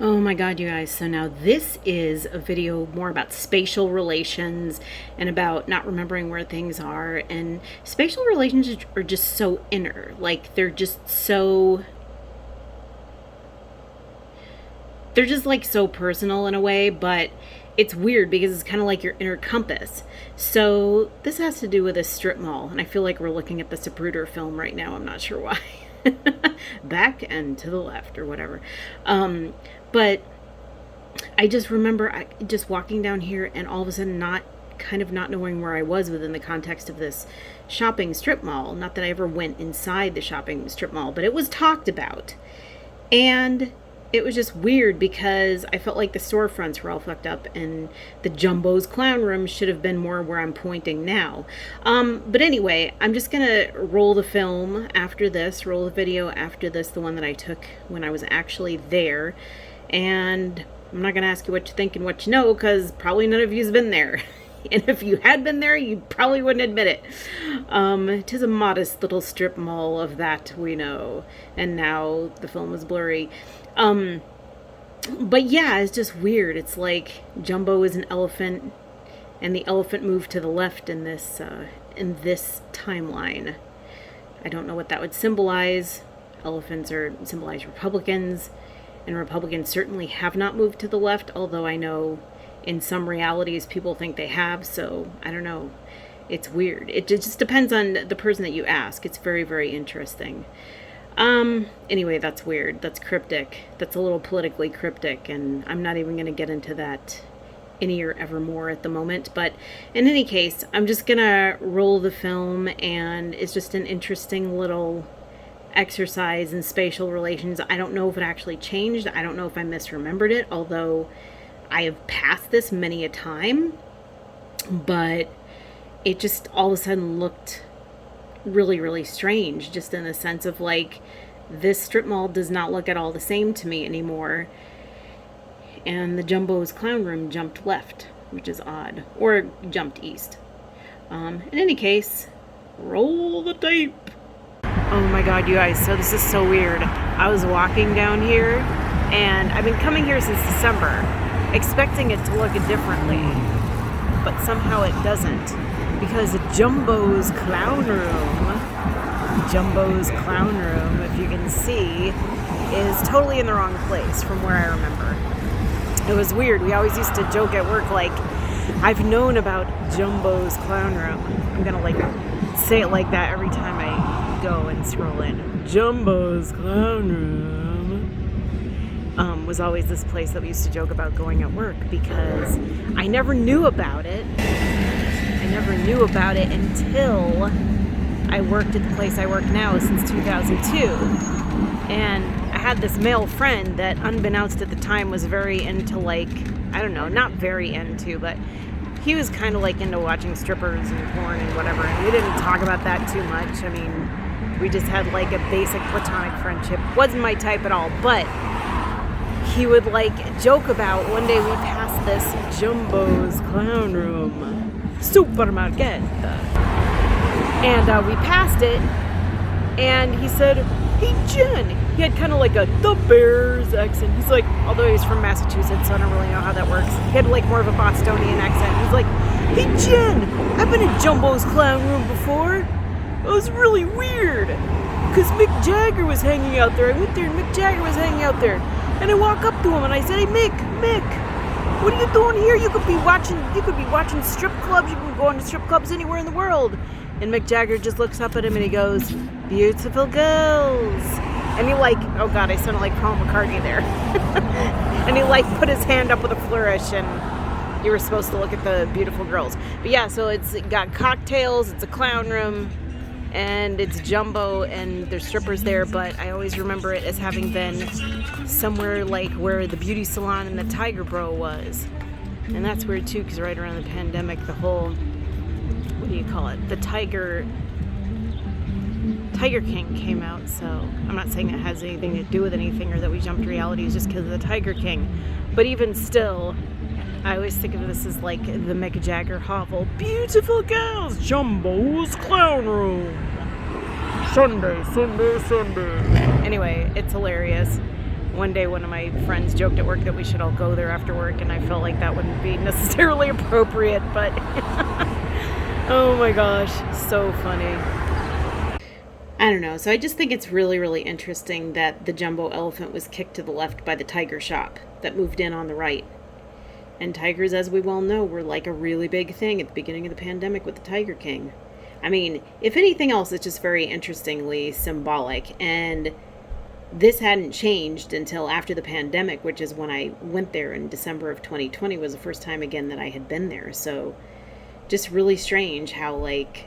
Oh my god, you guys. So now this is a video more about spatial relations and about not remembering where things are. And spatial relations are just so inner. Like, they're just like so personal in a way, but it's weird because it's kind of like your inner compass. So this has to do with a strip mall, and I feel like we're looking at the Zapruder film right now. I'm not sure why. Back and to the left or whatever. But I just remember just walking down here and all of a sudden not knowing where I was within the context of this shopping strip mall. Not that I ever went inside the shopping strip mall, but it was talked about. And it was just weird because I felt like the storefronts were all fucked up and the Jumbo's clown room should have been more where I'm pointing now. But anyway, I'm just going to roll the film after this, roll the video after this, the one that I took when I was actually there. And I'm not going to ask you what you think and what you know because probably none of you's been there. And if you had been there, you probably wouldn't admit it. It is a modest little strip mall of that we know. And now the film is blurry. But yeah, it's just weird. It's like Jumbo is an elephant and the elephant moved to the left in this timeline. I don't know what that would symbolize. Elephants symbolize Republicans, and Republicans certainly have not moved to the left, although I know in some realities people think they have, so I don't know. It's weird. It just depends on the person that you ask. It's very, very interesting. Anyway, that's weird. That's cryptic. That's a little politically cryptic, and I'm not even going to get into that any or evermore at the moment. But in any case, I'm just going to roll the film, and it's just an interesting little exercise in spatial relations. I don't know if it actually changed. I don't know if I misremembered it, although I have passed this many a time. But it just all of a sudden looked really, really strange, just in the sense of like, this strip mall does not look at all the same to me anymore, and the Jumbo's clown room jumped left, which is odd, or jumped east. In any case, roll the tape. Oh my god, you guys, so this is so weird. I was walking down here, and I've been coming here since December, expecting it to look differently, but somehow it doesn't. Because Jumbo's clown room, if you can see, is totally in the wrong place from where I remember. It was weird. We always used to joke at work like, I've known about Jumbo's clown room. I'm going to like say it like that every time I go and scroll in. Jumbo's clown room was always this place that we used to joke about going at work because I never knew about it. Until I worked at the place I work now since 2002. And I had this male friend that, unbeknownst at the time, was very into, like, I don't know, not very into, but he was kind of like into watching strippers and porn and whatever. And we didn't talk about that too much. I mean, we just had like a basic platonic friendship. Wasn't my type at all, but he would like joke about one day we passed this Jumbo's clown room. Supermarket. And we passed it, and he said, "Hey, Jen." He had kind of like the Bears accent. He's like, although he's from Massachusetts, so I don't really know how that works. He had like more of a Bostonian accent. He's like, "Hey, Jen, I've been in Jumbo's clown room before. It was really weird, because Mick Jagger was hanging out there. I went there, and Mick Jagger was hanging out there. And I walk up to him, and I said, 'Hey, Mick, what are you doing here? You could be watching strip clubs. You can go into strip clubs anywhere in the world.' And Mick Jagger just looks up at him and he goes, 'Beautiful girls.'" And he like, oh god, I sounded like Paul McCartney there. And he like put his hand up with a flourish, and you were supposed to look at the beautiful girls. But yeah, so it's got cocktails, it's a clown room, and it's Jumbo, and there's strippers there, but I always remember it as having been somewhere like where the beauty salon and the Tiger Bro was. And that's weird too, because right around the pandemic, the whole, what do you call it? The Tiger King came out, so I'm not saying it has anything to do with anything or that we jumped realities just because of the Tiger King. But even still, I always think of this as like the Mick Jagger hovel. Beautiful girls, Jumbo's clown room. Sunday. Anyway, it's hilarious. One day one of my friends joked at work that we should all go there after work, and I felt like that wouldn't be necessarily appropriate, but oh my gosh, so funny. I don't know. So I just think it's really, really interesting that the jumbo elephant was kicked to the left by the tiger shop that moved in on the right. And tigers, as we well know, were like a really big thing at the beginning of the pandemic with the Tiger King. I mean, if anything else, it's just very interestingly symbolic. And this hadn't changed until after the pandemic, which is when I went there in December of 2020 was the first time again that I had been there. So just really strange how, like,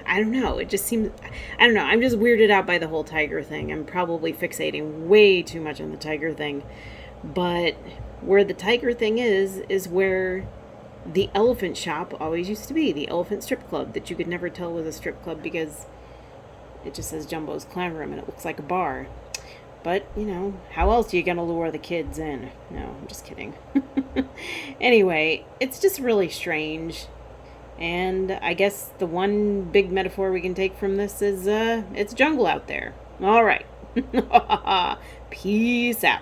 I don't know. It just seems, I don't know. I'm just weirded out by the whole tiger thing. I'm probably fixating way too much on the tiger thing. But where the tiger thing is where the elephant shop always used to be. The elephant strip club that you could never tell was a strip club because it just says Jumbo's Clown Room and it looks like a bar. But, you know, how else are you going to lure the kids in? No, I'm just kidding. Anyway, it's just really strange. And I guess the one big metaphor we can take from this is it's jungle out there. All right. Peace out.